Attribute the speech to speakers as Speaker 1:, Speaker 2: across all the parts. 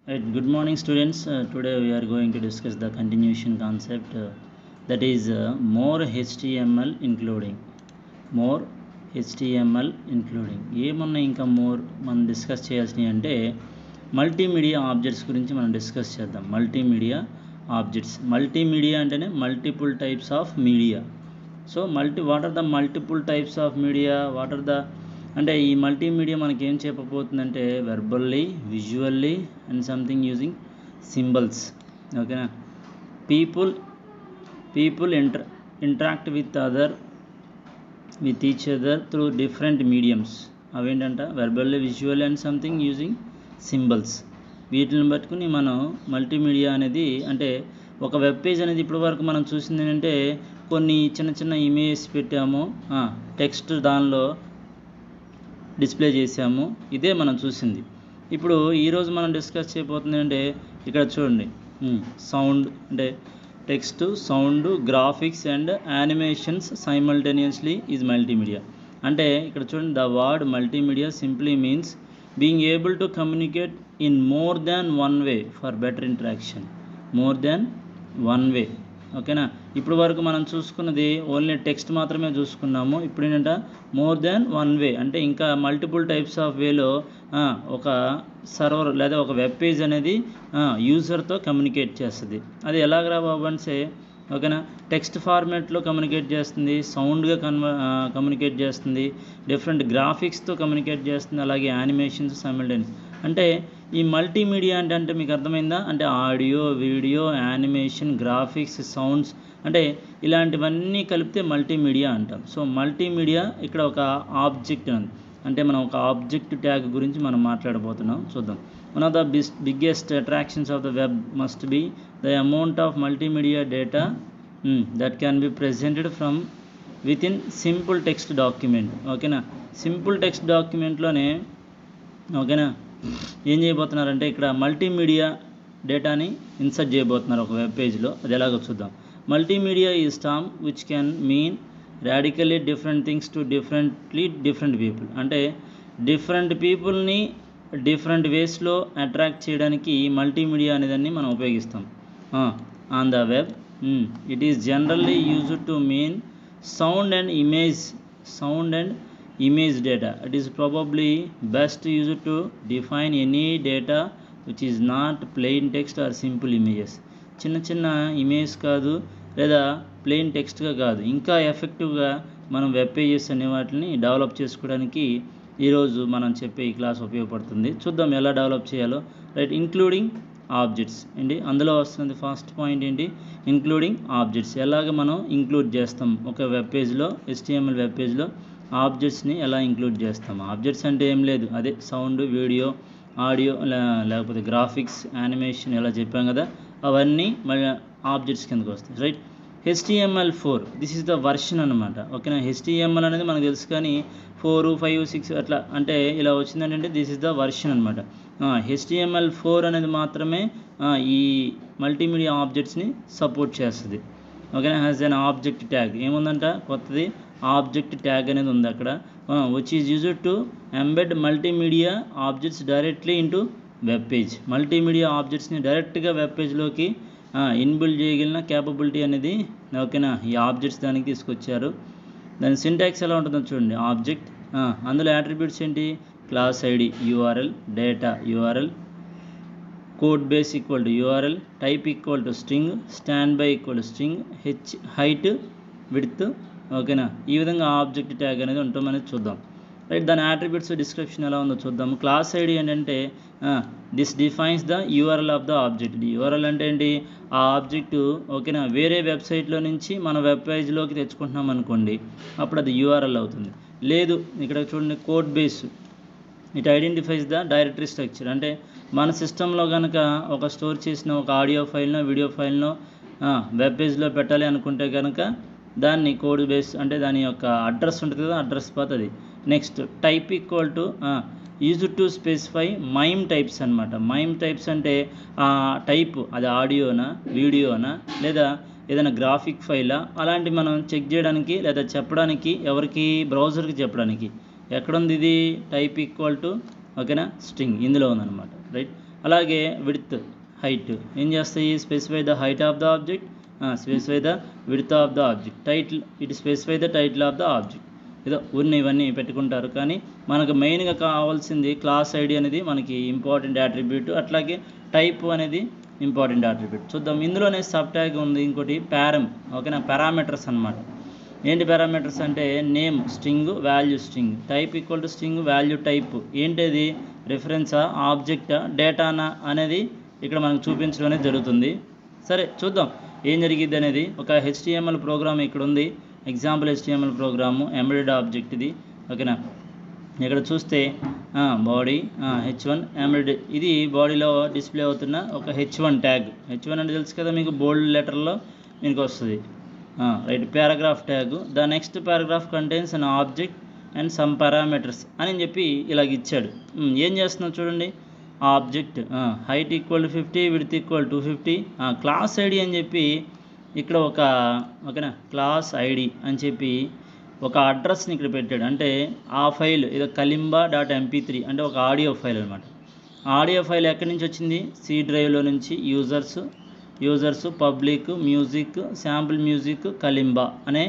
Speaker 1: Right, good morning students. Today we are going to discuss the continuation concept that is more HTML including. More HTML including. ఏమన్నా ఇంకా more మనం discuss చేయాల్సినవి అంటే multimedia objects గురించి మనం discuss చేద్దాం. Multimedia objects. Multimedia అంటేనే multiple types of media. So what are the multiple types of media, what are the అంటే ఈ మల్టీమీడియా మనకి ఏం చెప్పబోతుందంటే verbally, visually and something using symbols. ఓకేనా. People interact with each other through different mediums. అవేంటంట verbally, visually and something using symbols. వీటిని పట్టుకుని మనం మల్టీమీడియా అనేది అంటే ఒక వెబ్ పేజ్ అనేది ఇప్పటి వరకు మనం చూసింది ఏంటంటే కొన్ని చిన్న చిన్న ఇమేజెస్ పెట్టాము, టెక్స్ట్ దానిలో డిస్ప్లే చేసాము, ఇదే మనం చూసింది. ఇప్పుడు ఈరోజు మనం డిస్కస్ చేయబోతుంది అంటే ఇక్కడ చూడండి, సౌండ్ అంటే text, sound, graphics and animations simultaneously is multimedia. అంటే ఇక్కడ చూడండి, the word multimedia simply means being able to communicate in more than one way for better interaction. More than one way. ఓకేనా. ఇప్పుడు వరకు మనం చూసుకున్నది ఓన్లీ టెక్స్ట్ మాత్రమే చూసుకున్నాము. ఇప్పుడు ఏంటంటే మోర్ దాన్ వన్ వే అంటే ఇంకా మల్టిపుల్ టైప్స్ ఆఫ్ వేలో ఒక సర్వర్ లేదా ఒక వెబ్ పేజ్ అనేది యూజర్తో కమ్యూనికేట్ చేస్తుంది. అది ఎలాగరా బాబు అంటే ఓకేనా, టెక్స్ట్ ఫార్మాట్లో కమ్యూనికేట్ చేస్తుంది, సౌండ్గా కమ్యూనికేట్ చేస్తుంది, డిఫరెంట్ గ్రాఫిక్స్తో కమ్యూనికేట్ చేస్తుంది, అలాగే యానిమేషన్స్ సైమల్టేనియస్. అంటే ఈ మల్టీమీడియా అంటే మీకు అర్థమైందా? అంటే audio, video, animation, graphics, sounds అంటే ఇలాంటివన్నీ కలిపితే మల్టీమీడియా అంటాం. సో మల్టీమీడియా ఇక్కడ ఒక ఆబ్జెక్ట్ ఉంది. అంటే మనం ఒక ఆబ్జెక్ట్ ట్యాగ్ గురించి మనం మాట్లాడబోతున్నాం. చూద్దాం. One of the biggest attractions of the web must be the amount of multimedia data that can be presented from with in simple text document. ఓకేనా. సింపుల్ టెక్స్ట్ డాక్యుమెంట్లోనే ఓకేనా ఏం చేయబోతున్నారంటే ఇక్కడ మల్టీమీడియా డేటాని ఇన్సర్ట్ చేయబోతున్నారు ఒక వెబ్ పేజ్లో. అది ఎలాగో చూద్దాం. Multimedia is term which can mean radically different things to different people. అంటే డిఫరెంట్ పీపుల్ని డిఫరెంట్ వేస్లో అట్రాక్ట్ చేయడానికి మల్టీమీడియా అనేదాన్ని మనం ఉపయోగిస్తాం on the web. It is generally used to mean sound and image data. It is probably best used to define any data which is not plain text or simple images. చిన్న చిన్న image కాదు లేదా plain టెక్స్ట్గా కాదు, ఇంకా ఎఫెక్టివ్గా మనం web pages అనే వాటిని డెవలప్ చేసుకోవడానికి ఈరోజు మనం చెప్పే ఈ క్లాస్ ఉపయోగపడుతుంది. చూద్దాం ఎలా డెవలప్ చేయాలో. రైట్, ఇంక్లూడింగ్ ఆబ్జెక్ట్స్ ఏంటి అందులో వస్తుంది. ఫస్ట్ పాయింట్ ఏంటి? Including objects. ఎలాగ మనం ఇంక్లూడ్ చేస్తాం ఒక వెబ్ పేజ్లో, HTML వెబ్ పేజ్లో ఆబ్జెక్ట్స్ని ఎలా ఇంక్లూడ్ చేస్తాం? ఆబ్జెక్ట్స్ అంటే ఏం లేదు, అదే సౌండ్, వీడియో, ఆడియో, లేకపోతే గ్రాఫిక్స్, యానిమేషన్ ఎలా చెప్పాం కదా, అవన్నీ మళ్ళీ ఆబ్జెక్ట్స్ కిందకు వస్తాయి. Right. HTML4 this is the version అనమాట. ఓకేనా. HTML అనేది మనకు తెలుసు, కానీ 4, 5, 6 అట్లా అంటే ఇలా వచ్చిందంటే దిస్ ఈజ్ ద వర్షన్ అనమాట. HTML4 అనేది మాత్రమే ఈ మల్టీమీడియా ఆబ్జెక్ట్స్ని సపోర్ట్ చేస్తుంది. ఓకేనా. Has an object tag. ఏముందంట కొత్తది? ఆబ్జెక్ట్ ట్యాగ్ అనేది ఉంది అక్కడ, which is used to embed multimedia objects directly into web page. Multimedia ఆబ్జెక్ట్స్ని డైరెక్ట్గా వెబ్ పేజ్లోకి ఇన్బిల్డ్ చేయగలిగిన క్యాపబిలిటీ అనేది ఓకేనా ఈ ఆబ్జెక్ట్స్ దానికి తీసుకొచ్చారు. దాని సింటాక్స్ ఎలా ఉంటుందో చూడండి. ఆబ్జెక్ట్, అందులో యాట్రిబ్యూట్స్ ఏంటి? Class ID, URL, data, URL, code base equal to URL, type equal to string, stand by equal to string, height, width. ఓకేనా. ఈ విధంగా ఆబ్జెక్ట్ ట్యాగ్ అనేది ఉంటుందనేది చూద్దాం. రైట్. దాని యాట్రిబ్యూట్స్ డిస్క్రిప్షన్ ఎలా ఉందో చూద్దాము. క్లాస్ ఐడి ఏంటంటే this defines the URL of the object. URL అంటే ఏంటి? ఆ ఆబ్జెక్టు ఓకేనా వేరే వెబ్సైట్లో నుంచి మన వెబ్ పేజ్లోకి తెచ్చుకుంటున్నాం అనుకోండి, అప్పుడు అది URL అవుతుంది. లేదు, ఇక్కడ చూడండి, code base, it identifies the directory structure. అంటే మన సిస్టంలో కనుక ఒక స్టోర్ చేసిన ఒక ఆడియో ఫైల్నో, వీడియో ఫైల్నో వెబ్ పేజ్లో పెట్టాలి అనుకుంటే కనుక దాన్ని కోడ్ బేస్ అంటే దాని యొక్క అడ్రస్ ఉంటుంది కదా, అడ్రస్ పాత్ అది. Next type equal to used to specify mime types అనమాట. మైమ్ టైప్స్ అంటే టైప్ అది ఆడియోనా, వీడియోనా, లేదా ఏదైనా గ్రాఫిక్ ఫైలా, అలాంటి మనం చెక్ చేయడానికి లేదా చెప్పడానికి, ఎవరికి? బ్రౌజర్కి చెప్పడానికి. ఎక్కడుంది ఇది? టైప్ ఈక్వల్ టు ఓకేనా స్ట్రింగ్ ఇందులో ఉందన్నమాట. రైట్. అలాగే విడ్త్ హైట్ ఏం చేస్తాయి, specify the height of the object, specify the width of the object, title it specify the title of the object. ఏదో ఇవన్నీ పెట్టుకుంటారు. కానీ మనకు మెయిన్గా కావాల్సింది క్లాస్ ఐడి అనేది మనకి ఇంపార్టెంట్ యాట్రిబ్యూట్, అట్లాగే టైప్ అనేది ఇంపార్టెంట్ యాట్రిబ్యూట్. చూద్దాం. ఇందులోనే సబ్ ట్యాగ్ ఉంది ఇంకోటి ఓకేనా, పారామీటర్స్ అనమాట. ఏంటి పారామీటర్స్ అంటే name string, value string, type equal to string, value type. ఏంటిది, రిఫరెన్సా, ఆబ్జెక్టా, డేటానా అనేది ఇక్కడ మనకు చూపించడం అనేది జరుగుతుంది. సరే చూద్దాం ఏం జరిగిద్ది అనేది. ఒక HTML ప్రోగ్రామ్ ఇక్కడ ఉంది, example HTML program, embedded object ఇది. ఓకేనా, ఇక్కడ చూస్తే బాడీ H1 ఎంబెడెడ్, ఇది బాడీలో డిస్ప్లే అవుతున్న ఒక H1 ట్యాగ్. H1 అంటే తెలుసు కదా మీకు, బోల్డ్ లెటర్లో మీకు వస్తుంది. Right, paragraph tag. The next paragraph contains an object and some parameters అని చెప్పి ఇలాగ ఇచ్చాడు. ఏం చేస్తున్నాం చూడండి. Object height equal to 50, width equal to 50, class ID అని చెప్పి ఇక్కడ ఓకేనా, క్లాస్ ఐడి అని చెప్పి ఒక అడ్రస్ని ఇక్కడ పెట్టాడు. అంటే ఆ ఫైల్ ఇది kalimba.mp3 అంటే ఒక ఆడియో ఫైల్ అనమాట. ఆడియో ఫైల్ ఎక్కడి నుంచి వచ్చింది, C డ్రైవ్లో నుంచి. Users public music, sample music, kalimba అనే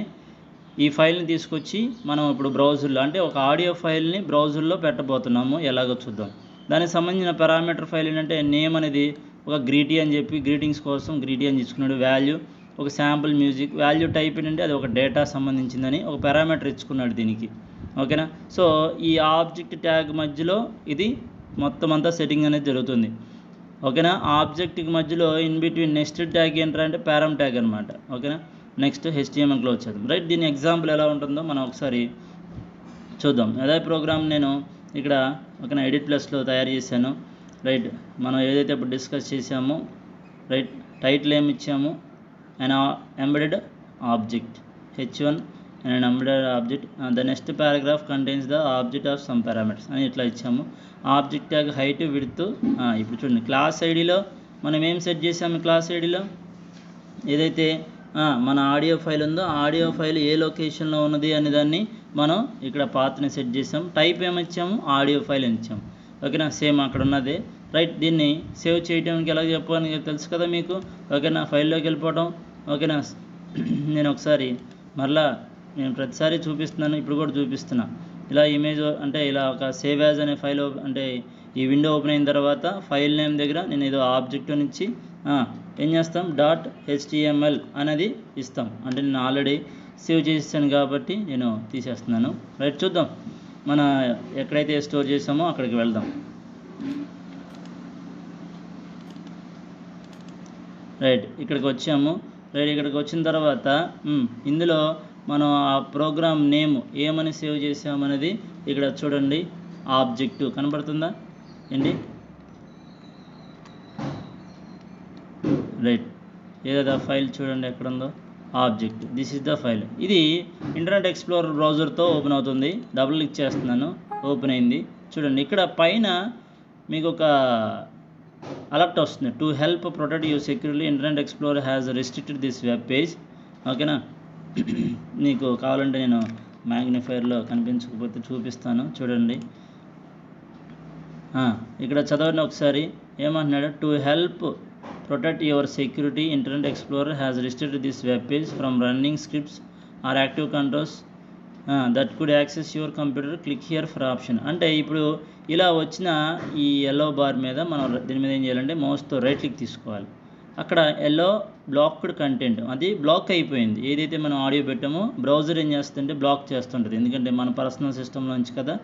Speaker 1: ఈ ఫైల్ని తీసుకొచ్చి మనం ఇప్పుడు బ్రౌజర్లో, అంటే ఒక ఆడియో ఫైల్ని బ్రౌజర్లో పెట్టబోతున్నాము. ఎలాగో చూద్దాం. దానికి సంబంధించిన పారామీటర్ ఫైల్ ఏంటంటే నేమ్ అనేది ఒక గ్రీటీ అని చెప్పి, గ్రీటింగ్స్ కోసం గ్రీటీ అని తీసుకున్నాడు. వాల్యూ ఒక శాంపుల్ మ్యూజిక్, వాల్యూ టైప్ ఏంటంటే అది ఒక డేటా సంబంధించిందని ఒక పారామీటర్ ఇచ్చుకున్నాడు దీనికి. ఓకేనా, సో ఈ ఆబ్జెక్ట్ ట్యాగ్ మధ్యలో ఇది మొత్తం అంతా సెట్టింగ్ అనేది జరుగుతుంది. ఓకేనా, ఆబ్జెక్ట్కి మధ్యలో ఇన్ బిట్వీన్ నెక్స్ట్ ట్యాగ్ ఏంటంటే పారామ్ ట్యాగ్ అనమాట. ఓకేనా, నెక్స్ట్ HTML క్లోజ్ చేద్దాం. రైట్, దీని ఎగ్జాంపుల్ ఎలా ఉంటుందో మనం ఒకసారి చూద్దాం. అదే ప్రోగ్రామ్ నేను ఇక్కడ ఓకేనా ఎడిట్ ప్లస్లో తయారు చేశాను. రైట్, మనం ఏదైతే ఇప్పుడు డిస్కస్ చేసామో, రైట్, టైటిల్ ఏమి ఇచ్చాము, an embedded object H1 and an embedded object, the next paragraph contains the object of some parameters అని ఇట్లా ఇచ్చాము. Object tag height, width. ఇప్పుడు చూడండి, క్లాస్ ఐడిలో మనం ఏం సెట్ చేసాము, క్లాస్ ఐడిలో ఏదైతే మన ఆడియో ఫైల్ ఉందో ఆడియో ఫైల్ ఏ లొకేషన్లో ఉన్నది అనే దాన్ని మనం ఇక్కడ పాత్ని సెట్ చేసాం. టైప్ ఏమిచ్చాము, ఆడియో ఫైల్ అని ఇచ్చాము. ఓకేనా, సేమ్ అక్కడ ఉన్నదే. రైట్, దీన్ని సేవ్ చేయడానికి ఎలా చెప్పాలని తెలుసు కదా మీకు. ఓకేనా, ఫైల్లోకి వెళ్ళిపోవడం. ఓకేనా, నేను ఒకసారి మరలా నేను ప్రతిసారి చూపిస్తున్నాను, ఇప్పుడు కూడా చూపిస్తున్నా. ఇలా ఇమేజ్ అంటే ఇలా ఒక సేవ్ యాజ్ అనే ఫైల్ అంటే ఈ విండో ఓపెన్ అయిన తర్వాత ఫైల్ నేమ్ దగ్గర నేను ఏదో ఆబ్జెక్ట్ నుంచి ఏం చేస్తాం, .html అనేది ఇస్తాం. అంటే నేను ఆల్రెడీ సేవ్ చేసాను కాబట్టి నేను తీసేస్తున్నాను. రైట్, చూద్దాం. మన ఎక్కడైతే స్టోర్ చేసామో అక్కడికి వెళ్దాం. రైట్, ఇక్కడికి వచ్చాము. రైట్, ఇక్కడికి వచ్చిన తర్వాత ఇందులో మనం ఆ ప్రోగ్రామ్ నేమ్ ఏమని సేవ్ చేసామనేది ఇక్కడ చూడండి. ఆబ్జెక్ట్ కనబడుతుందా ఏంటి. రైట్, ఏదో ఫైల్ చూడండి ఎక్కడ ఉందో, object. This is the file. ఇది ఇంటర్నెట్ ఎక్స్ప్లోరర్ బ్రౌజర్తో ఓపెన్ అవుతుంది. డబుల్ క్లిక్ చేస్తున్నాను, ఓపెన్ అయింది. చూడండి, ఇక్కడ పైన మీకు ఒక అలర్ట్ వస్తుంది. To help protect you securely internet explorer has restricted this web page. ఓకేనా, మీకు కావాలంటే నేను మ్యాగ్నిఫైర్లో కనిపించకపోతే చూపిస్తాను. చూడండి, ఇక్కడ చదవండి ఒకసారి. ఏమంటున్నాడు, to help protect your security internet explorer has restricted this web page from running scripts or active controls that could access your computer, click here for option. అంటే ఇప్పుడు ఇలా వచ్చిన ఈ ఎల్లో బార్ మీద మనం దీని మీద ఏం చేయాలంటే మౌస్తో రైట్ క్లిక్ తీసుకోవాలి. అక్కడ ఎల్లో బ్లాక్డ్ కంటెంట్ అది బ్లాక్ అయిపోయింది. ఏదైతే మనం ఆడియో పెట్టామో బ్రౌజర్ ఏం చేస్తుంటే బ్లాక్ చేస్తుంటుంది, ఎందుకంటే మన పర్సనల్ సిస్టమ్ నుంచి కదా,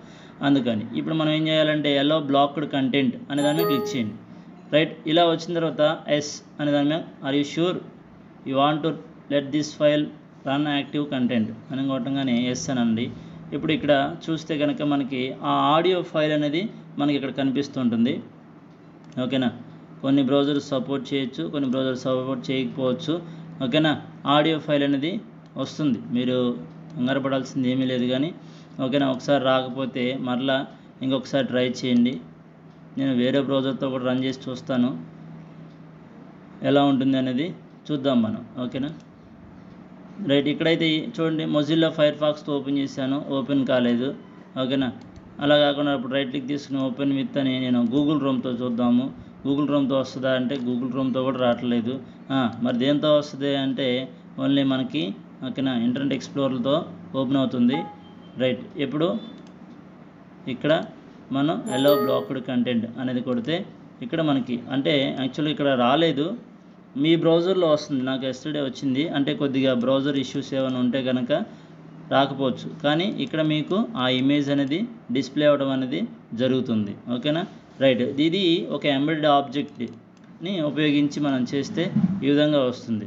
Speaker 1: అందుకని. ఇప్పుడు మనం ఏం చేయాలంటే ఎల్లో బ్లాక్డ్ కంటెంట్ అనే దాని మీద క్లిక్ చేయండి. రైట్, ఇలా వచ్చిన తర్వాత ఎస్ అనే దాని మీద are you sure you want to let this file run active content అని కొట్టగానే ఎస్ అనండి. ఇప్పుడు ఇక్కడ చూస్తే కనుక మనకి ఆ ఆడియో ఫైల్ అనేది మనకి ఇక్కడ కనిపిస్తుంటుంది. ఓకేనా, కొన్ని బ్రౌజర్స్ సపోర్ట్ చేయొచ్చు, కొన్ని బ్రౌజర్స్ సపోర్ట్ చేయకపోవచ్చు. ఓకేనా, ఆడియో ఫైల్ అనేది వస్తుంది, మీరు కంగారు పడాల్సింది ఏమీ లేదు. కానీ ఓకేనా, ఒకసారి రాకపోతే మరలా ఇంకొకసారి ట్రై చేయండి. నేను వేరే బ్రౌజర్తో కూడా రన్ చేసి చూస్తాను ఎలా ఉంటుంది అనేది చూద్దాం మనం. ఓకేనా, రైట్, ఇక్కడైతే చూడండి మొజిల్లా ఫైర్ ఫాక్స్తో ఓపెన్ చేశాను, ఓపెన్ కాలేదు. ఓకేనా, అలా కాకుండా ఇప్పుడు రైట్ క్లిక్ తీసుకుని ఓపెన్ విత్ అని నేను గూగుల్ క్రోమ్తో చూద్దాము. గూగుల్ క్రోమ్తో వస్తుందా అంటే గూగుల్ క్రోమ్తో కూడా రావట్లేదు. మరి దేంతో వస్తుంది అంటే ఓన్లీ మనకి ఓకేనా ఇంటర్నెట్ ఎక్స్ప్లోరర్తో ఓపెన్ అవుతుంది. రైట్, ఇప్పుడు ఇక్కడ మనం అలో బ్లాక్డ్ కంటెంట్ అనేది కొడితే ఇక్కడ మనకి అంటే యాక్చువల్లీ ఇక్కడ రాలేదు, మీ బ్రౌజర్లో వస్తుంది. నాకు ఎస్టర్డే వచ్చింది, అంటే కొద్దిగా బ్రౌజర్ ఇష్యూస్ ఏమైనా ఉంటే కనుక రాకపోవచ్చు, కానీ ఇక్కడ మీకు ఆ ఇమేజ్ అనేది డిస్ప్లే అవ్వడం అనేది జరుగుతుంది. ఓకేనా. రైట్, ఇది ఒక ఎంబెడెడ్ ఆబ్జెక్ట్ని ఉపయోగించి మనం చేస్తే ఈ విధంగా వస్తుంది.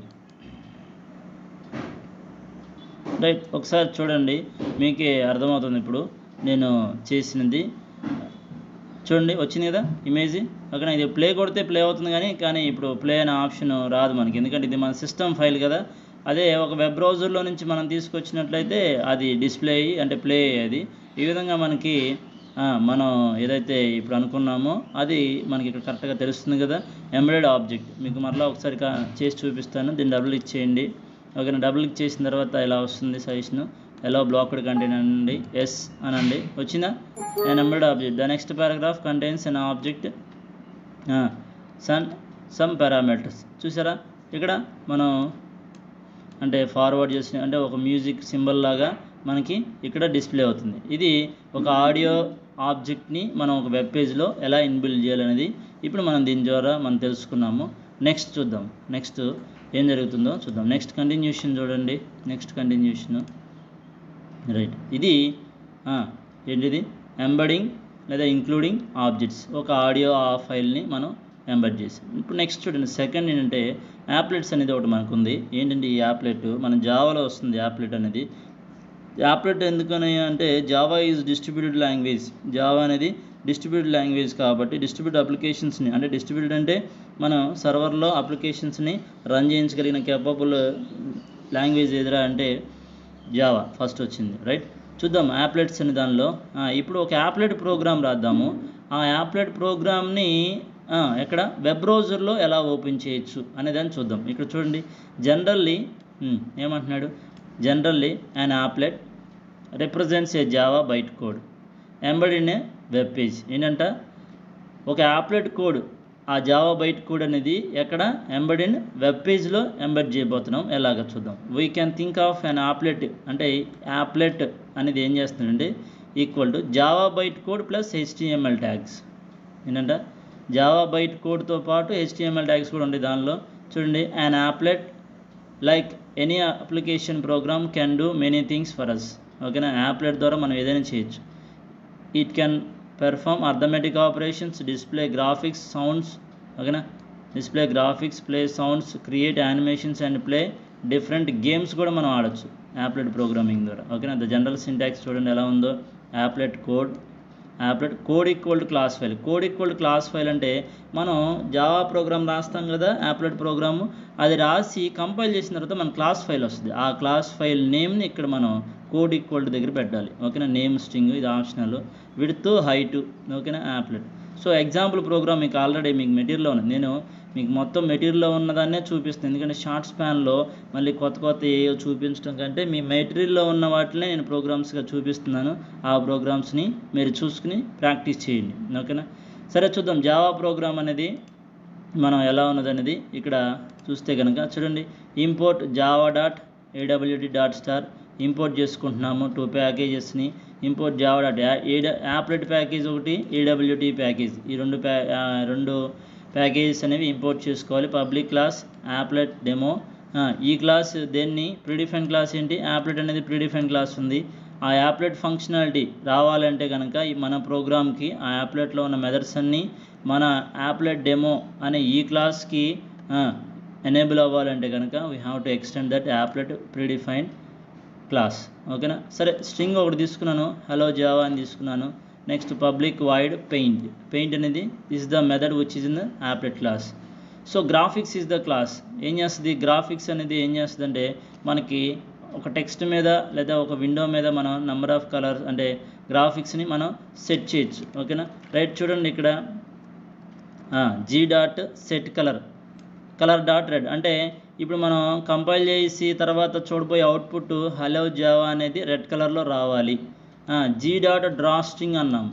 Speaker 1: రైట్, ఒకసారి చూడండి మీకే అర్థమవుతుంది. ఇప్పుడు నేను చేసినది చూడండి, వచ్చింది కదా ఇమేజ్. ఓకేనా, ఇది ప్లే కొడితే ప్లే అవుతుంది, కానీ ఇప్పుడు ప్లే అనే ఆప్షన్ రాదు మనకి, ఎందుకంటే ఇది మన సిస్టమ్ ఫైల్ కదా. అదే ఒక వెబ్ బ్రౌజర్లో నుంచి మనం తీసుకొచ్చినట్లయితే అది డిస్ప్లే అయ్యి అంటే ప్లే అయ్యేది. ఈ విధంగా మనకి మనం ఏదైతే ఇప్పుడు అనుకున్నామో అది మనకి ఇక్కడ కరెక్ట్గా తెలుస్తుంది కదా. ఎంబెడెడ్ ఆబ్జెక్ట్ మీకు మరలా ఒకసారి చేసి చూపిస్తాను. దీన్ని డబుల్ క్లిక్ చేయండి. ఓకేనా, డబుల్ క్లిక్ చేసిన తర్వాత ఇలా వస్తుంది సజెషన్, ఎలా బ్లాక్డ్ కంటెంట్ అనండి, ఎస్ అనండి, వచ్చిందా. an embedded object, the next paragraph contains an object some parameters. చూసారా, ఇక్కడ మనం అంటే ఫార్వర్డ్ చేసిన అంటే ఒక మ్యూజిక్ సింబల్ లాగా మనకి ఇక్కడ డిస్ప్లే అవుతుంది. ఇది ఒక ఆడియో ఆబ్జెక్ట్ని మనం ఒక వెబ్ పేజ్లో ఎలా ఇన్బిల్డ్ చేయాలనేది ఇప్పుడు మనం దీని ద్వారా మనం తెలుసుకున్నాము. నెక్స్ట్ చూద్దాం, నెక్స్ట్ ఏం జరుగుతుందో చూద్దాం. నెక్స్ట్ కంటిన్యూషన్ చూడండి, నెక్స్ట్ కంటిన్యూషన్. రైట్, ఇది ఏంటిది ఎంబెడింగ్ లేదా ఇంక్లూడింగ్ ఆబ్జెక్ట్స్, ఒక ఆడియో ఫైల్ని మనం ఎంబెడ్ చేసి. ఇప్పుడు నెక్స్ట్ చూడండి, సెకండ్ ఏంటంటే యాప్లెట్స్ అనేది ఒకటి మనకు ఉంది. ఏంటంటే ఈ యాప్లెట్ మన జావాలో వస్తుంది. యాప్లెట్ అనేది యాప్లెట్ ఎందుకని అంటే Java is distributed language. Java అనేది డిస్ట్రిబ్యూటెడ్ లాంగ్వేజ్ కాబట్టి డిస్ట్రిబ్యూటెడ్ అప్లికేషన్స్ని అంటే డిస్ట్రిబ్యూటెడ్ అంటే మనం సర్వర్లో అప్లికేషన్స్ని రన్ చేయించగలిగిన కేపబుల్ లాంగ్వేజ్ ఏదిరా అంటే జావా ఫస్ట్ వచ్చింది. రైట్, చూద్దాం యాప్లెట్స్ అనే దానిలో. ఇప్పుడు ఒక యాప్లెట్ ప్రోగ్రామ్ రాద్దాము. ఆ యాప్లెట్ ప్రోగ్రామ్ని ఎక్కడ వెబ్ బ్రౌజర్లో ఎలా ఓపెన్ చేయొచ్చు అనేదాన్ని చూద్దాం. ఇక్కడ చూడండి, జనరల్లీ ఏమంటున్నాడు, generally an applet represents a Java byte code embedded in a web page. ఏంటంట, ఒక యాప్లెట్ కోడ్, ఆ జావా బైట్ కోడ్ అనేది ఎక్కడ ఎంబెడ్ ఇన్ వెబ్ పేజ్లో ఎంబెడ్ చేయబోతున్నాం. ఎలాగ చూద్దాం. We can think of an applet అంటే యాప్లెట్ అనేది ఏం చేస్తుందంటే equal to Java byte code plus HTML tags. ఏంటంట, జావా బైట్ కోడ్తో పాటు HTML ట్యాగ్స్ కూడా ఉంటాయి దానిలో. చూడండి, an applet like any application program can do many things for us. ఓకేనా, యాప్లెట్ ద్వారా మనం ఏదైనా చేయొచ్చు. It can perform arithmetic operations, display graphics, sounds. ఓకేనా, display graphics, play sounds, create animations and play different games కూడా మనం ఆడచ్చు applet programming ద్వారా. ఓకేనా, ద జనరల్ సింటాక్స్ చూడండి ఎలా ఉందో. Applet code equal to class file. Code equal to class file అంటే మనం జావా ప్రోగ్రామ్ రాస్తాం కదా, యాప్లెట్ ప్రోగ్రాము, అది రాసి కంపైల్ చేసిన తర్వాత మన క్లాస్ ఫైల్ వస్తుంది. ఆ క్లాస్ ఫైల్ నేమ్ని ఇక్కడ మనం కోడ్ ఈక్వల్ టు దగ్గర పెట్టాలి. ఓకేనా, నేమ్ స్ట్రింగ్ ఇది ఆప్షనల్, విడ్త్ హైట్. ఓకేనా, యాప్లెట్. సో ఎగ్జాంపుల్ ప్రోగ్రామ్ మీకు ఆల్రెడీ మీకు మెటీరియల్లో ఉంది. నేను మీకు మొత్తం మెటీరియల్లో ఉన్నదాన్నే చూపిస్తాను, ఎందుకంటే షార్ట్ స్పాన్లో మళ్ళీ కొత్త ఏవో చూపించడం కంటే మీ మెటీరియల్లో ఉన్న వాటినే నేను ప్రోగ్రామ్స్గా చూపిస్తున్నాను. ఆ ప్రోగ్రామ్స్ని మీరు చూసుకుని ప్రాక్టీస్ చేయండి. ఓకేనా, సరే చూద్దాం జావా ప్రోగ్రామ్ అనేది మనం ఎలా ఉన్నదనేది. ఇక్కడ చూస్తే కనుక చూడండి, ఇంపోర్ట్ java.awt.star ఇంపోర్ట్ చేసుకుంటున్నాము 2 ప్యాకేజెస్ని. ఇంపోర్ట్ java.యాప్లెట్ ప్యాకేజ్ ఒకటి, AWT ప్యాకేజ్, ఈ రెండు ప్యాకేజెస్ అనేవి ఇంపోర్ట్ చేసుకోవాలి. Public class applet demo. ఈ క్లాస్ దేన్ని ప్రీడిఫైన్ క్లాస్ ఏంటి, యాప్లెట్ అనేది ప్రీడిఫైన్ క్లాస్ ఉంది. ఆ యాప్లెట్ ఫంక్షనాలిటీ రావాలంటే కనుక మన ప్రోగ్రామ్కి ఆ యాప్లెట్లో ఉన్న మెథడ్స్ అన్నీ మన యాప్లెట్ డెమో అనే ఈ క్లాస్కి ఎనేబుల్ అవ్వాలంటే కనుక we have to extend that applet predefine class. ఓకేనా, సరే స్ట్రింగ్ ఒకటి తీసుకున్నాను, హలో జావా అని తీసుకున్నాను. నెక్స్ట్ పబ్లిక్ వాయిడ్ పెయింట్ అనేది is the method which is in the applet class. So graphics is the class. ఏం చేస్తుంది గ్రాఫిక్స్ అనేది, ఏం చేస్తుంది అంటే మనకి ఒక టెక్స్ట్ మీద లేదా ఒక విండో మీద మనం నెంబర్ ఆఫ్ కలర్స్ అంటే గ్రాఫిక్స్ని మనం సెట్ చేయొచ్చు. ఓకేనా, రైట్, చూడండి ఇక్కడ g.set కలర్ డాట్ రెడ్ అంటే ఇప్పుడు మనం కంపైల్ చేసి తర్వాత చూడబోయే అవుట్పుట్ హలో జావా అనేది రెడ్ కలర్లో రావాలి. g.డ్రా స్ట్రింగ్ అన్నాం.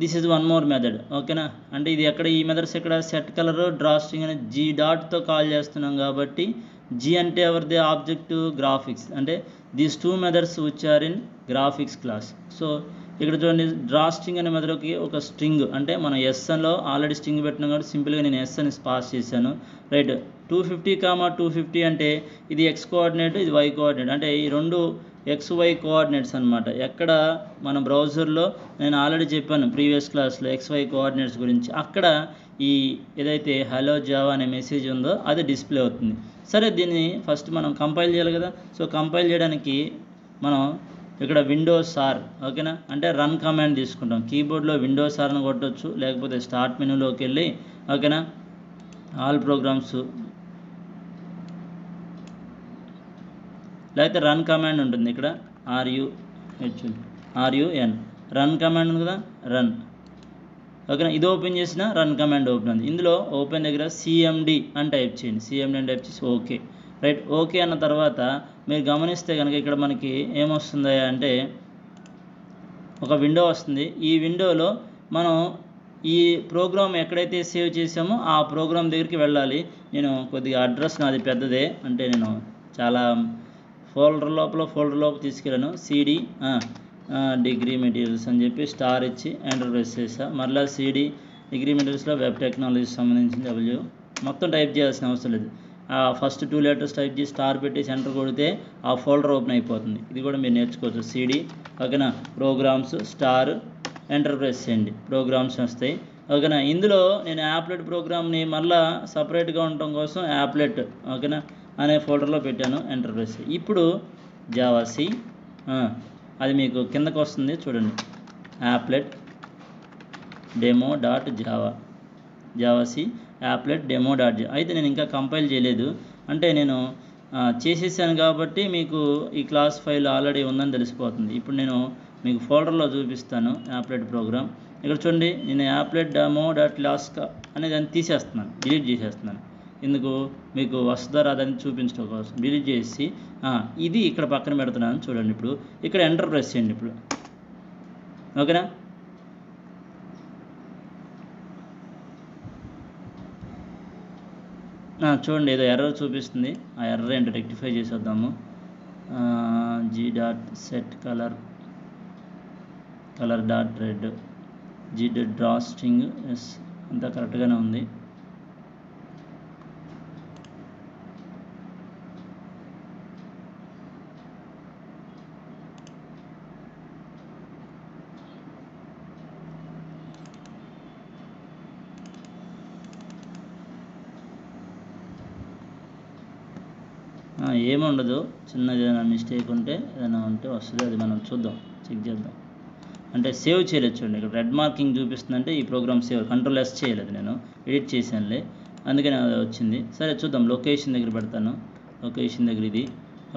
Speaker 1: This is one more method. ఓకేనా, అంటే ఇది ఎక్కడ ఈ మెథడ్స్ ఎక్కడ సెట్ కలర్ డ్రా స్ట్రింగ్ అనే జీ డాట్తో కాల్ చేస్తున్నాం కాబట్టి జీ అంటే ఎవరిది ఆబ్జెక్ట్ గ్రాఫిక్స్, అంటే these two methods which are in graphics class. So ఇక్కడ చూడండి డ్రా స్ట్రింగ్ అనే మెథడ్కి ఒక స్ట్రింగ్ అంటే మనం ఎస్ఎన్లో ఆల్రెడీ స్ట్రింగ్ పెట్టినాం కాబట్టి సింపుల్గా నేను ఎస్ అని పాస్ చేశాను. రైట్, 250, అంటే ఇది ఎక్స్ కోఆర్డినేట్, ఇది వై కోఆర్డినేట్, అంటే ఈ రెండు XY కోఆర్డినేట్స్ అనమాట. ఎక్కడ మన బ్రౌజర్లో నేను ఆల్రెడీ చెప్పాను ప్రీవియస్ క్లాస్లో XY కోఆర్డినేట్స్ గురించి, అక్కడ ఈ ఏదైతే హలో జావా అనే మెసేజ్ ఉందో అది డిస్ప్లే అవుతుంది. సరే, దీన్ని ఫస్ట్ మనం కంపైల్ చేయాలి కదా. సో కంపైల్ చేయడానికి మనం ఇక్కడ విండోస్ ఆర్, ఓకేనా, అంటే రన్ కమాండ్ తీసుకుంటాం. కీబోర్డ్లో విండోస్ ఆర్ అని కొట్టవచ్చు, లేకపోతే స్టార్ట్ మెనూలోకి వెళ్ళి ఓకేనా ఆల్ ప్రోగ్రామ్స్, లేకపోతే రన్ కమాండ్ ఉంటుంది ఇక్కడ RUN రన్ కమాండ్ ఉంది కదా, రన్. ఓకేనా, ఇది ఓపెన్ చేసిన రన్ కమాండ్ ఓపెన్ ఉంది. ఇందులో ఓపెన్ దగ్గర CMD అని టైప్ చేయండి. CMD అని టైప్ చేసి ఓకే. రైట్, ఓకే అన్న తర్వాత మీరు గమనిస్తే కనుక ఇక్కడ మనకి ఏమొస్తుందా అంటే ఒక విండో వస్తుంది. ఈ విండోలో మనం ఈ ప్రోగ్రామ్ ఎక్కడైతే సేవ్ చేసామో ఆ ప్రోగ్రామ్ దగ్గరికి వెళ్ళాలి. నేను కొద్దిగా అడ్రస్ నాది పెద్దదే, అంటే నేను చాలా ఫోల్డర్ లోపల తీసుకెళ్ళాను. CD డిగ్రీ మెటీరియల్స్ అని చెప్పి స్టార్ ఇచ్చి ఎంటర్ ప్రెస్ చేసా. మరలా CD డిగ్రీ మెటీరియల్స్లో వెబ్ టెక్నాలజీకి సంబంధించిన W మొత్తం టైప్ చేయాల్సిన అవసరం లేదు. ఫస్ట్ 2 లెటర్స్ టైప్ చేసి స్టార్ పెట్టి సెంటర్ కొడితే ఆ ఫోల్డర్ ఓపెన్ అయిపోతుంది. ఇది కూడా మీరు నేర్చుకోవచ్చు. CD ఓకేనా ప్రోగ్రామ్స్ స్టార్ ఎంటర్ ప్రెస్ చేయండి, ప్రోగ్రామ్స్ వస్తాయి. ఓకేనా, ఇందులో నేను యాప్లెట్ ప్రోగ్రామ్ని మళ్ళీ సపరేట్గా ఉండటం కోసం యాప్లెట్ ఓకేనా అనే ఫోల్డర్లో పెట్టాను, ఎంటర్ ప్రెస్. ఇప్పుడు జావా సి అది మీకు కిందకు వస్తుంది చూడండి, applet demo dot Java C applet demo dot అయితే నేను ఇంకా కంపైల్ చేయలేదు, అంటే నేను చేసేసాను కాబట్టి మీకు ఈ క్లాస్ ఫైల్ ఆల్రెడీ ఉందని తెలిసిపోతుంది. ఇప్పుడు నేను మీకు ఫోల్డర్లో చూపిస్తాను యాప్లెట్ ప్రోగ్రామ్. ఇక్కడ చూడండి, నేను యాప్లెట్ డెమో డాట్ క్లాస్ అనేది దాన్ని తీసేస్తున్నాను, డిలీట్ చేసేస్తున్నాను. ఎందుకు మీకు వస్తుందా రాదని చూపించడం కోసం డిలీట్ చేసి ఇది ఇక్కడ పక్కన పెడుతున్నాను చూడండి. ఇప్పుడు ఇక్కడ ఎంటర్ ప్రెస్ చేయండి. ఇప్పుడు ఓకేనా, చూడండి ఏదో ఎర్రర్ చూపిస్తుంది. ఆ ఎర్రర్ ఏంటో రెక్టిఫై చేసేద్దాము. G.set colour dot red draw string S అంతా కరెక్ట్గానే ఉంది. ఏముండదు, చిన్నది ఏదైనా మిస్టేక్ ఉంటే ఏదైనా ఉంటే వస్తుంది, అది మనం చూద్దాం, చెక్ చేద్దాం. అంటే సేవ్ చేయలేదు చూడండి, ఇక్కడ రెడ్ మార్కింగ్ చూపిస్తుందంటే ఈ ప్రోగ్రామ్ సేవ్, Ctrl+S చేయలేదు, నేను ఎడిట్ చేశానులే, అందుకని అది వచ్చింది. సరే చూద్దాం, లొకేషన్ దగ్గర పెడతాను, లొకేషన్ దగ్గర ఇది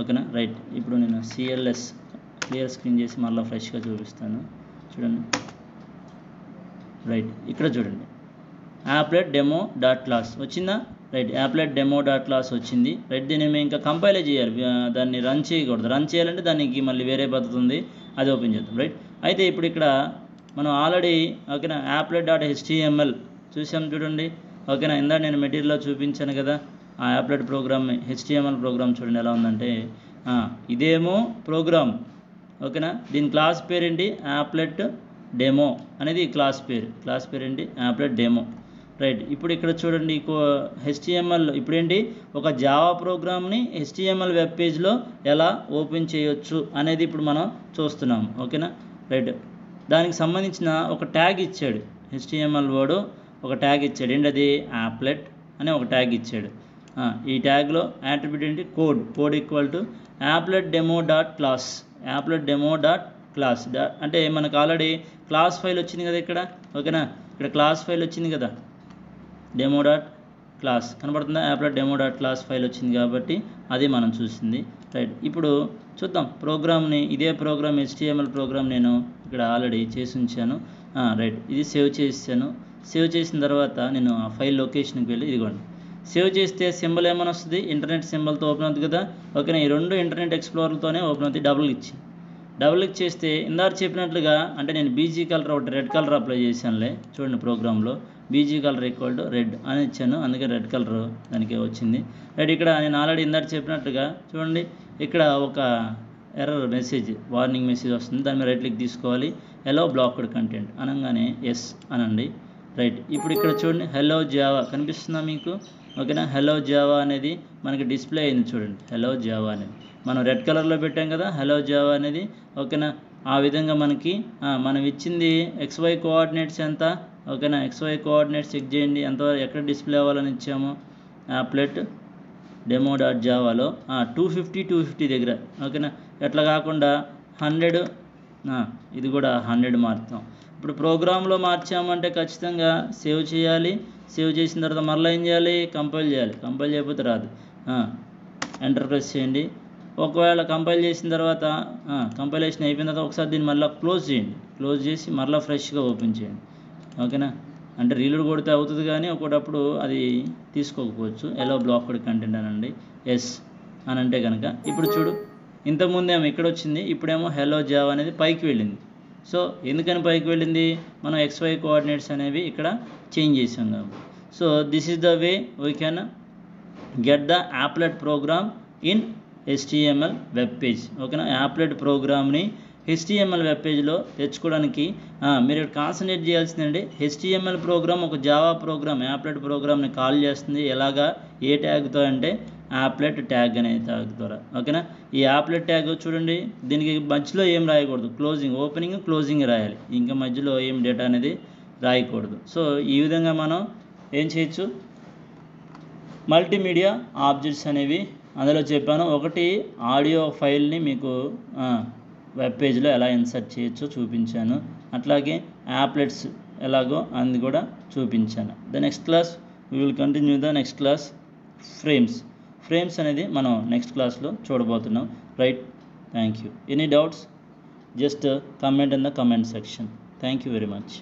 Speaker 1: ఓకేనా. రైట్, ఇప్పుడు నేను CLS క్లియర్ స్క్రీన్ చేసి మళ్ళీ ఫ్రెష్గా చూపిస్తాను చూడండి. రైట్, ఇక్కడ చూడండి యాప్లెట్ డెమో డాట్ క్లాస్ వచ్చిందా. Right, applet demo dot class వచ్చింది. రైట్, దీన్ని మేము ఇంకా కంపైల్ చేయాలి, దాన్ని రన్ చేయకూడదు. రన్ చేయాలంటే దానికి మళ్ళీ వేరే పద్ధతి ఉంది, అది ఓపెన్ చేద్దాం. రైట్, అయితే ఇప్పుడు ఇక్కడ మనం ఆల్రెడీ ఓకేనా యాప్లెట్ డాట్ HTML చూసాం చూడండి. ఓకేనా, ఇందా నేను మెటీరియల్లో చూపించాను కదా ఆ యాప్లెట్ ప్రోగ్రామ్, HTML ప్రోగ్రామ్ చూడండి ఎలా ఉందంటే ఇదేమో ప్రోగ్రామ్ ఓకేనా. దీని క్లాస్ పేరేంటి, యాప్లెట్ డెమో అనేది క్లాస్ పేరు ఏంటి, యాప్లెట్ డెమో. రైట్, ఇప్పుడు ఇక్కడ చూడండి HTML ఇప్పుడేంటి ఒక జావా ప్రోగ్రామ్ని HTML వెబ్ పేజ్లో ఎలా ఓపెన్ చేయొచ్చు అనేది ఇప్పుడు మనం చూస్తున్నాము ఓకేనా. రైట్, దానికి సంబంధించిన ఒక ట్యాగ్ ఇచ్చాడు HTML వాడు, ఒక ట్యాగ్ ఇచ్చాడు ఏంటి, అది యాప్లెట్ అనే ఒక ట్యాగ్ ఇచ్చాడు. ఈ ట్యాగ్లో యాట్రిబ్యూట్ ఏంటి, code equal to applet demo dot class, applet demo dot class అంటే మనకు ఆల్రెడీ క్లాస్ ఫైల్ వచ్చింది కదా ఇక్కడ ఓకేనా. ఇక్కడ క్లాస్ ఫైల్ వచ్చింది కదా, డెమో డాట్ క్లాస్ కనబడుతుందా, applet demo dot class file వచ్చింది కాబట్టి అది మనం చూసింది. రైట్, ఇప్పుడు చూద్దాం ప్రోగ్రామ్ని, ఇదే ప్రోగ్రామ్ HTML ప్రోగ్రామ్ నేను ఇక్కడ ఆల్రెడీ చేసి ఉంచాను. రైట్, ఇది సేవ్ చేసాను. సేవ్ చేసిన తర్వాత నేను ఆ ఫైల్ లొకేషన్కి వెళ్ళి ఇదిగోండి సేవ్ చేస్తే సింబల్ ఏమైనా వస్తుంది, ఇంటర్నెట్ సింబల్తో ఓపెన్ అవుతుంది కదా ఓకేనా. ఈ రెండు ఇంటర్నెట్ ఎక్స్ప్లోరర్తోనే ఓపెన్ అవుతుంది, డబుల్ ఇచ్చి డబుల్ క్లిక్ చేస్తే ఇందాక చెప్పినట్లుగా అంటే నేను బీజీ కలర్ ఒకటి రెడ్ కలర్ అప్లై చేశానులే చూడండి ప్రోగ్రాంలో BG colour equal to red అని ఇచ్చాను, అందుకే రెడ్ కలర్ దానికి వచ్చింది. రైట్, ఇక్కడ నేను ఆల్రెడీ ఇందాక చెప్పినట్టుగా చూడండి ఇక్కడ ఒక ఎర్రర్ మెసేజ్ వార్నింగ్ మెసేజ్ వస్తుంది, దాని మీద రైట్ క్లిక్ తీసుకోవాలి. హలో బ్లాక్డ్ కంటెంట్ అనగానే ఎస్ అనండి. రైట్, ఇప్పుడు ఇక్కడ చూడండి హలో జావా కనిపిస్తుందా మీకు? ఓకేనా, హలో జావా అనేది మనకి డిస్ప్లే అయింది చూడండి. హలో జావా అనేది మనం రెడ్ కలర్లో పెట్టాం కదా హలో జావా అనేది. ఓకేనా, ఆ విధంగా మనకి మనం ఇచ్చింది XY కోఆర్డినేట్స్ ఎంత? ఓకేనా, XY కోఆర్డినేట్స్ చెక్ చేయండి ఎంతవరకు ఎక్కడ డిస్ప్లే అవ్వాలని ఇచ్చాము. applet demo.javaలో 250 దగ్గర. ఓకేనా, ఎట్లా కాకుండా 100 ఇది కూడా 100 మార్చాం. ఇప్పుడు ప్రోగ్రాంలో మార్చామంటే ఖచ్చితంగా సేవ్ చేయాలి. సేవ్ చేసిన తర్వాత మళ్ళీ ఏం చేయాలి? కంపైల్ చేయాలి. కంపైల్ చేయకపోతే రాదు. ఎంటర్ ప్రెస్ చేయండి. ఒకవేళ కంపైల్ చేసిన తర్వాత కంపైలేషన్ అయిపోయిన తర్వాత ఒకసారి దీన్ని మళ్ళీ క్లోజ్ చేయండి. క్లోజ్ చేసి మళ్ళీ ఫ్రెష్గా ఓపెన్ చేయండి. ఓకేనా, అంటే రీలోడ్ కొడితే అవుతుంది కానీ ఒకటప్పుడు అది తీసుకోకపోవచ్చు. ఎలా బ్లాక్డ్ కంటెంట్ అనండి ఎస్ అని అంటే కనుక ఇప్పుడు చూడు ఇంతకుముందేమో ఇక్కడ వచ్చింది, ఇప్పుడేమో హలో జావా అనేది పైకి వెళ్ళింది. సో ఎందుకని పైకి వెళ్ళింది? మనం XY కోఆర్డినేట్స్ అనేవి ఇక్కడ చేంజ్ చేసాం కాబట్టి. So this is the way we can get the applet program in HTML web page. ఓకేనా, applet ప్రోగ్రామ్ని HTML వెబ్ పేజ్లో తెచ్చుకోవడానికి మీరు కాన్సన్ట్రేట్ చేయాల్సిందండి. HTML ప్రోగ్రామ్ ఒక జావా ప్రోగ్రామ్ applet ప్రోగ్రామ్ని కాల్ చేస్తుంది. ఎలాగా? ఏ ట్యాగ్తో అంటే applet ట్యాగ్ అనే ట్యాగ్ ద్వారా. ఓకేనా, ఈ applet ట్యాగ్ చూడండి దీనికి మధ్యలో ఏం రాయకూడదు, క్లోజింగ్ ఓపెనింగ్ క్లోజింగ్ రాయాలి, ఇంకా మధ్యలో ఏం డేటా అనేది రాయకూడదు. సో ఈ విధంగా మనం ఏం చేయొచ్చు, మల్టీమీడియా ఆబ్జెక్ట్స్ అనేవి అందులో చెప్పాను. ఒకటి ఆడియో ఫైల్ని మీకు వెబ్ పేజ్లో ఎలా ఇన్సర్ట్ చేయొచ్చో చూపించాను. అట్లాగే యాప్లెట్స్ ఎలాగో అది కూడా చూపించాను. The next class we will continue the next class frames అనేది మనం నెక్స్ట్ క్లాస్లో చూడబోతున్నాం. Right, thank you. Any doubts just comment in the comment section. Thank you very much.